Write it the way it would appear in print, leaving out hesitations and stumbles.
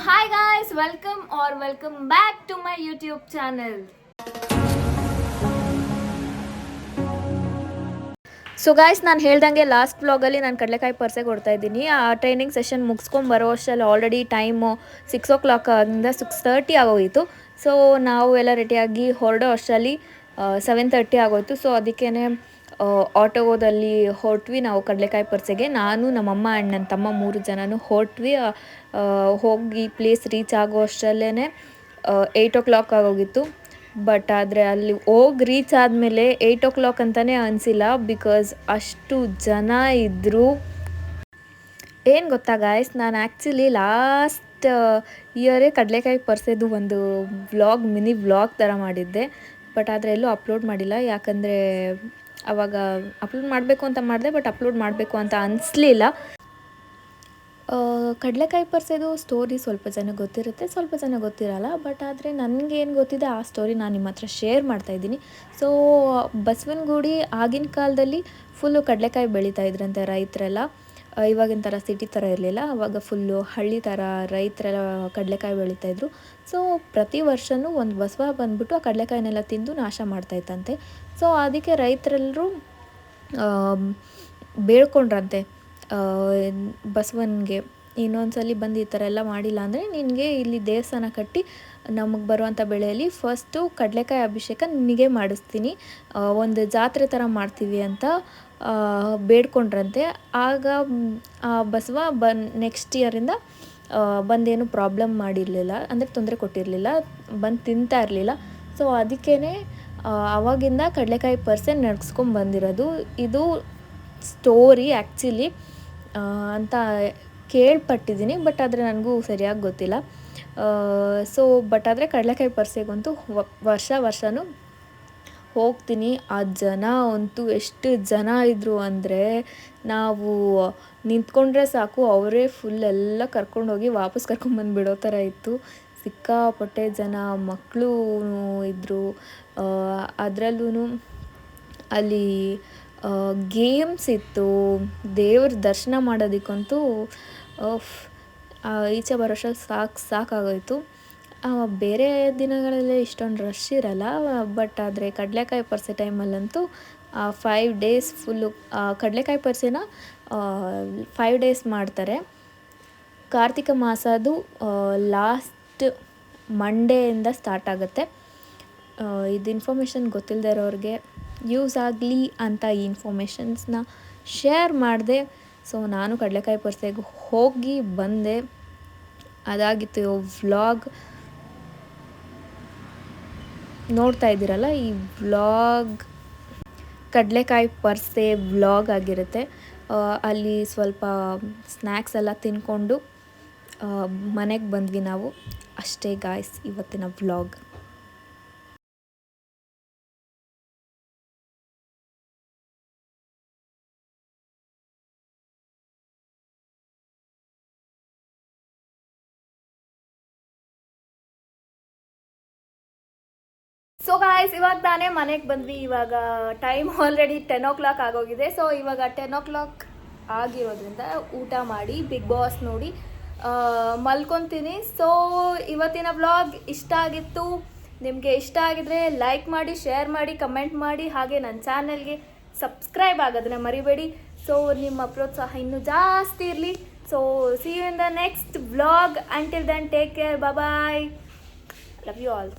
hi guys, welcome back to my YouTube channel. So guys, ನಾನು ಹೇಳ್ದಂಗೆ last ವ್ಲಾಗಲ್ಲಿ ನಾನು ಕಡಲೆಕಾಯಿ ಪರ್ಸೆ ಕೊಡ್ತಾ ಇದ್ದೀನಿ. ಆ ಟ್ರೈನಿಂಗ್ ಸೆಷನ್ ಮುಗಿಸ್ಕೊಂಡು ಬರೋ ಅಷ್ಟರಲ್ಲಿ ಆಲ್ರೆಡಿ ಟೈಮು 6 o'clock ಆಗಿಂದ 6:30 ಆಗೋಯಿತು. ಸೊ ನಾವು ಎಲ್ಲ ರೆಡಿಯಾಗಿ ಹೊರಡೋ ಅಷ್ಟರಲ್ಲಿ 7:30 ಆಗೋಯಿತು. ಸೊ ಅದಕ್ಕೇ ಆಟೋದಲ್ಲಿ ಹೊರಟ್ವಿ ನಾವು ಕಡಲೆಕಾಯಿ ಪರ್ಸೆಗೆ. ನಾನು ನಮ್ಮಮ್ಮ ಆ್ಯಂಡ್ ನನ್ನ ತಮ್ಮ 3 ಜನನೂ ಹೊರಟ್ವಿ. ಹೋಗಿ ಪ್ಲೇಸ್ ರೀಚ್ ಆಗೋ ಅಷ್ಟರಲ್ಲೇ 8 o'clock ಆಗೋಗಿತ್ತು. ಬಟ್ ಆದರೆ ಅಲ್ಲಿ ಹೋಗಿ ರೀಚ್ ಆದಮೇಲೆ 8 o'clock ಅಂತಲೇ ಅನಿಸಿಲ್ಲ, ಬಿಕಾಸ್ ಅಷ್ಟು ಜನ ಇದ್ದರು. ಏನು ಗೊತ್ತಾ ಗಾಯ್ಸ್, ನಾನು ಆ್ಯಕ್ಚುಲಿ ಲಾಸ್ಟ್ ಇಯರೇ ಕಡಲೆಕಾಯಿ ಪರ್ಸೆದು ಒಂದು ಮಿನಿ ವ್ಲಾಗ್ ಥರ ಮಾಡಿದ್ದೆ. ಬಟ್ ಆದರೆ ಎಲ್ಲೂ ಅಪ್ಲೋಡ್ ಮಾಡಿಲ್ಲ, ಯಾಕಂದರೆ ಆವಾಗ ಅಪ್ಲೋಡ್ ಮಾಡಬೇಕು ಅಂತ ಮಾಡಿದೆ, ಬಟ್ ಅಪ್ಲೋಡ್ ಮಾಡಬೇಕು ಅಂತ ಅನಿಸ್ಲಿಲ್ಲ. ಕಡಲೆಕಾಯಿ ಪರ್ಸೆದು ಸ್ಟೋರಿ ಸ್ವಲ್ಪ ಜನ ಗೊತ್ತಿರುತ್ತೆ, ಸ್ವಲ್ಪ ಜನ ಗೊತ್ತಿರಲ್ಲ. ಬಟ್ ಆದರೆ ನನಗೇನು ಗೊತ್ತಿದೆ ಆ ಸ್ಟೋರಿ ನಾನು ನಿಮ್ಮ ಹತ್ರ ಶೇರ್ ಮಾಡ್ತಾಯಿದ್ದೀನಿ. ಸೊ ಬಸವನಗುಡಿ ಆಗಿನ ಕಾಲದಲ್ಲಿ ಫುಲ್ಲು ಕಡಲೆಕಾಯಿ ಬೆಳೀತಾ ಇದ್ರಂತೆ ರೈತರೆಲ್ಲ. ಇವಾಗಿನ ಥರ ಸಿಟಿ ಥರ ಇರಲಿಲ್ಲ, ಆವಾಗ ಫುಲ್ಲು ಹಳ್ಳಿ ಥರ ರೈತರೆಲ್ಲ ಕಡಲೆಕಾಯಿ ಬೆಳೀತಾಯಿದ್ರು. ಸೊ ಪ್ರತಿ ವರ್ಷವೂ ಒಂದು ಬಸವ ಬಂದುಬಿಟ್ಟು ಆ ಕಡಲೆಕಾಯಿನೆಲ್ಲ ತಿಂದು ನಾಶ ಮಾಡ್ತಾಯಿತ್ತಂತೆ. ಸೊ ಅದಕ್ಕೆ ರೈತರೆಲ್ಲರೂ ಬೇಡ್ಕೊಂಡ್ರಂತೆ ಬಸವನಿಗೆ, ಇನ್ನೊಂದ್ಸಲಿ ಬಂದು ಈ ಥರ ಎಲ್ಲ ಮಾಡಿಲ್ಲ ಅಂದರೆ ನಿನಗೆ ಇಲ್ಲಿ ದೇವಸ್ಥಾನ ಕಟ್ಟಿ ನಮಗೆ ಬರುವಂಥ ಬೆಳೆಯಲ್ಲಿ ಫಸ್ಟು ಕಡಲೆಕಾಯಿ ಅಭಿಷೇಕ ನಿನಗೆ ಮಾಡಿಸ್ತೀನಿ, ಒಂದು ಜಾತ್ರೆ ಥರ ಮಾಡ್ತೀವಿ ಅಂತ ಬೇಡ್ಕೊಂಡ್ರಂತೆ. ಆಗ ಬಸವ ನೆಕ್ಸ್ಟ್ ಇಯರಿಂದ ಬಂದೇನು ಪ್ರಾಬ್ಲಮ್ ಮಾಡಿರಲಿಲ್ಲ, ಅಂದರೆ ತೊಂದರೆ ಕೊಟ್ಟಿರಲಿಲ್ಲ, ಬಂದು ತಿಂತಾ ಇರಲಿಲ್ಲ. ಸೊ ಅದಕ್ಕೇ ಆವಾಗಿಂದ ಕಡಲೆಕಾಯಿ ಪರ್ಸೆ ನಡ್ಸ್ಕೊಂಡು ಬಂದಿರೋದು. ಇದು ಸ್ಟೋರಿ ಆ್ಯಕ್ಚುಲಿ ಅಂತ ಕೇಳ್ಪಟ್ಟಿದ್ದೀನಿ, ಬಟ್ ಆದರೆ ನನಗೂ ಸರಿಯಾಗಿ ಗೊತ್ತಿಲ್ಲ. ಸೊ ಬಟ್ ಆದರೆ ಕಡಲೆಕಾಯಿ ಪರ್ಸೆಗಂತೂ ವರ್ಷವೂ ಹೋಗ್ತೀನಿ. ಆ ಜನ ಅಂತೂ ಎಷ್ಟು ಜನ ಇದ್ದರು ಅಂದರೆ, ನಾವು ನಿಂತ್ಕೊಂಡ್ರೆ ಸಾಕು ಅವರೇ ಫುಲ್ ಎಲ್ಲ ಕರ್ಕೊಂಡೋಗಿ ವಾಪಸ್ ಕರ್ಕೊಂಬಂದುಬಿಡೋ ಥರ ಇತ್ತು. ಸಿಕ್ಕಾಪಟ್ಟೆ ಜನ, ಮಕ್ಕಳು ಇದ್ದರು. ಅದರಲ್ಲೂ ಅಲ್ಲಿ ಗೇಮ್ಸ್ ಇತ್ತು. ದೇವ್ರ ದರ್ಶನ ಮಾಡೋದಕ್ಕಂತೂ ಈಚೆ ಬರೋಷ್ಟು ಸಾಕಾಗೋಯಿತು. ಬೇರೆ ದಿನಗಳಲ್ಲಿ ಇಷ್ಟೊಂದು ರಶ್ ಇರಲ್ಲ, ಬಟ್ ಆದರೆ ಕಡಲೆಕಾಯಿ ಪರ್ಸೆ ಟೈಮಲ್ಲಂತೂ 5 days ಫುಲ್ಲು ಕಡಲೆಕಾಯಿ ಪರ್ಸೆನ 5 days ಮಾಡ್ತಾರೆ. ಕಾರ್ತಿಕ ಮಾಸದ್ದು ಲಾಸ್ಟ್ ಮಂಡೆಯಿಂದ ಸ್ಟಾರ್ಟ್ ಆಗುತ್ತೆ. ಇದು ಇನ್ಫಾರ್ಮೇಷನ್ ಗೊತ್ತಿಲ್ಲದೆ ಇರೋರಿಗೆ ಯೂಸ್ ಆಗಲಿ ಅಂತ ಈ ಇನ್ಫಾರ್ಮೇಷನ್ಸ್ನ ಶೇರ್ ಮಾಡಿದೆ. ಸೊ ನಾನು ಕಡಲೆಕಾಯಿ ಪರ್ಸೆಗೆ ಹೋಗಿ ಬಂದೆ. ಅದಾಗಿತ್ತು ವ್ಲಾಗ್. ನೋಡ್ತಾ ಇದ್ದೀರಲ್ಲ, ಈ ವ್ಲಾಗ್ ಕಡಲೆಕಾಯಿ ಪರ್ಸೆ ವ್ಲಾಗ್ ಆಗಿರುತ್ತೆ. ಅಲ್ಲಿ ಸ್ವಲ್ಪ ಸ್ನ್ಯಾಕ್ಸ್ ಎಲ್ಲ ತಿನ್ಕೊಂಡು ಮನೆಗೆ ಬಂದ್ವಿ ನಾವು. ಅಷ್ಟೇ ಗಾಯ್ಸ್ ಇವತ್ತಿನ ವ್ಲಾಗ್. ಸೊ ಗಾಯ್ಸ್, ಇವಾಗ ತಾನೇ ಮನೆಗೆ ಬಂದ್ವಿ. ಇವಾಗ ಟೈಮ್ ಆಲ್ರೆಡಿ 10 o'clock ಆಗೋಗಿದೆ. ಸೊ ಇವಾಗ 10 o'clock ಆಗಿರೋದ್ರಿಂದ ಊಟ ಮಾಡಿ ಬಿಗ್ ಬಾಸ್ ನೋಡಿ ಮಲ್ಕೊತೀನಿ. ಸೊ ಇವತ್ತಿನ ವ್ಲಾಗ್ ಇಷ್ಟ ಆಗಿತ್ತು. ನಿಮಗೆ ಇಷ್ಟ ಆಗಿದ್ರೆ ಲೈಕ್ ಮಾಡಿ, ಶೇರ್ ಮಾಡಿ, ಕಮೆಂಟ್ ಮಾಡಿ, ಹಾಗೆ ನನ್ನ ಚಾನಲ್ಗೆ ಸಬ್ಸ್ಕ್ರೈಬ್ ಆಗೋದನ್ನ ಮರಿಬೇಡಿ. ಸೊ ನಿಮ್ಮ ಪ್ರೋತ್ಸಾಹ ಇನ್ನೂ ಜಾಸ್ತಿ ಇರಲಿ. So see you in the next vlog. Until then take care, bye, love you all.